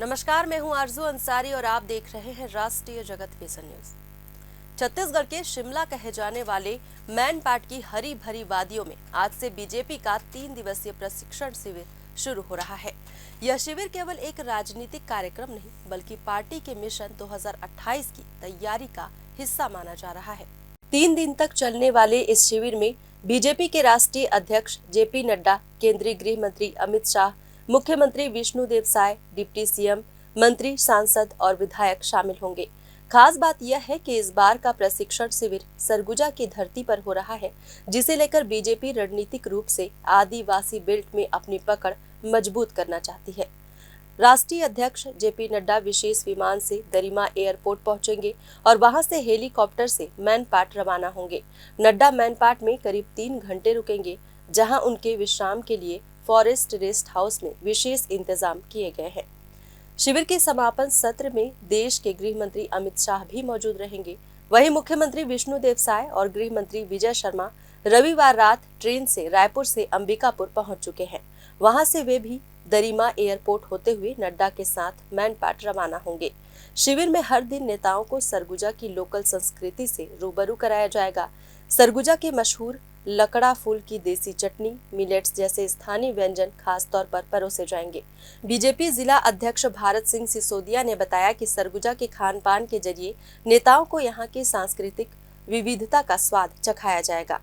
नमस्कार, मैं हूं आरजू अंसारी और आप देख रहे हैं राष्ट्रीय जगत विजन न्यूज। छत्तीसगढ़ के शिमला कहे जाने वाले मैनपाट की हरी भरी वादियों में आज से बीजेपी का 3 दिवसीय प्रशिक्षण शिविर शुरू हो रहा है। यह शिविर केवल एक राजनीतिक कार्यक्रम नहीं बल्कि पार्टी के मिशन 2028 की तैयारी का हिस्सा माना जा रहा है। 3 दिन तक चलने वाले इस शिविर में बीजेपी के राष्ट्रीय अध्यक्ष जेपी नड्डा, केंद्रीय गृह मंत्री अमित शाह, मुख्यमंत्री विष्णुदेव साय, डिप्टी सीएम, मंत्री, सांसद और विधायक शामिल होंगे। खास बात यह है कि इस बार का प्रशिक्षण शिविर सरगुजा की धरती पर हो रहा है, जिसे लेकर बीजेपी रणनीतिक रूप से आदिवासी बेल्ट में अपनी पकड़ मजबूत करना चाहती है। राष्ट्रीय अध्यक्ष जेपी नड्डा विशेष विमान से दरिमा एयरपोर्ट पहुंचेंगे और वहां से हेलीकॉप्टर से मैनपाट रवाना होंगे। नड्डा मैनपाट में करीब 3 घंटे रुकेंगे, जहां उनके विश्राम के लिए फॉरेस्ट रेस्ट हाउस में विशेष इंतजाम किए गए हैं। शिविर के समापन सत्र में देश के गृह मंत्री अमित शाह भी मौजूद रहेंगे। वहीं मुख्यमंत्री विष्णुदेव साय और गृह मंत्री विजय शर्मा रविवार रात ट्रेन से रायपुर से अंबिकापुर पहुंच चुके हैं। वहां से वे भी दरिमा एयरपोर्ट होते हुए नड्डा के साथ मैनपाट रवाना होंगे। शिविर में हर दिन नेताओं को सरगुजा की लोकल संस्कृति से रूबरू कराया जाएगा। सरगुजा के मशहूर लकड़ा फूल की देसी चटनी, मिलेट्स जैसे स्थानीय व्यंजन खास तौर पर परोसे जाएंगे। बीजेपी जिला अध्यक्ष भारत सिंह सिसोदिया ने बताया कि सरगुजा के खान पान के जरिए नेताओं को यहाँ की सांस्कृतिक विविधता का स्वाद चखाया जाएगा।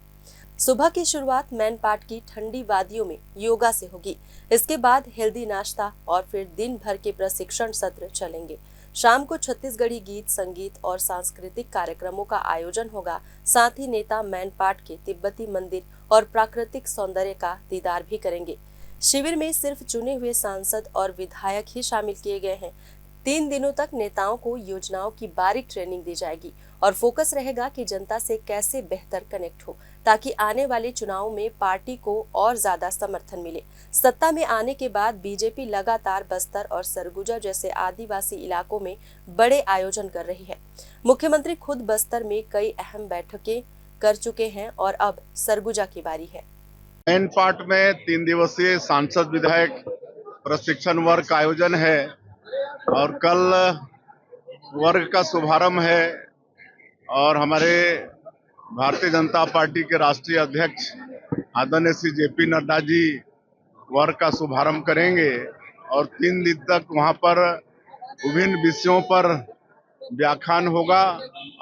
सुबह की शुरुआत मैनपाट की ठंडी वादियों में योगा से होगी। इसके बाद हेल्दी नाश्ता और फिर दिन भर के प्रशिक्षण सत्र चलेंगे। शाम को छत्तीसगढ़ी गीत, संगीत और सांस्कृतिक कार्यक्रमों का आयोजन होगा। साथ ही नेता मैनपाट के तिब्बती मंदिर और प्राकृतिक सौंदर्य का दीदार भी करेंगे। शिविर में सिर्फ चुने हुए सांसद और विधायक ही शामिल किए गए हैं। 3 दिनों तक नेताओं को योजनाओं की बारीक ट्रेनिंग दी जाएगी और फोकस रहेगा कि जनता से कैसे बेहतर कनेक्ट हो, ताकि आने वाले चुनाव में पार्टी को और ज्यादा समर्थन मिले। सत्ता में आने के बाद बीजेपी लगातार बस्तर और सरगुजा जैसे आदिवासी इलाकों में बड़े आयोजन कर रही है। मुख्यमंत्री खुद बस्तर में कई अहम बैठकें कर चुके हैं और अब सरगुजा की बारी है। मैनपाट में 3 दिवसीय सांसद विधायक प्रशिक्षण वर्ग का आयोजन है और कल वर्ग का शुभारंभ है और हमारे भारतीय जनता पार्टी के राष्ट्रीय अध्यक्ष आदरणीय श्री जेपी नड्डा जी वर्ग का शुभारंभ करेंगे और 3 दिन तक वहां पर विभिन्न विषयों पर व्याख्यान होगा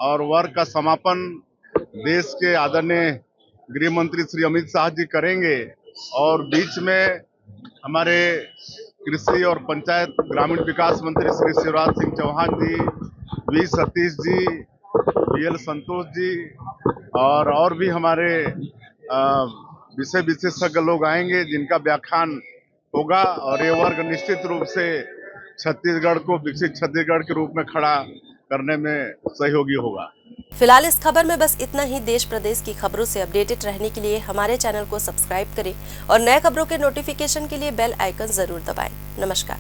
और वर्ग का समापन देश के आदरणीय गृह मंत्री श्री अमित शाह जी करेंगे और बीच में हमारे कृषि और पंचायत ग्रामीण विकास मंत्री श्री शिवराज सिंह चौहान जी, वी सतीश जी, बीएल संतोष जी और भी हमारे विषय विशेषज्ञ लोग आएंगे जिनका व्याख्यान होगा और ये वर्ग निश्चित रूप से छत्तीसगढ़ को विकसित छत्तीसगढ़ के रूप में खड़ा करने में सहयोगी होगा। फिलहाल इस खबर में बस इतना ही। देश प्रदेश की खबरों से अपडेटेड रहने के लिए हमारे चैनल को सब्सक्राइब करें और नए खबरों के नोटिफिकेशन के लिए बेल आइकन जरूर दबाएं। नमस्कार।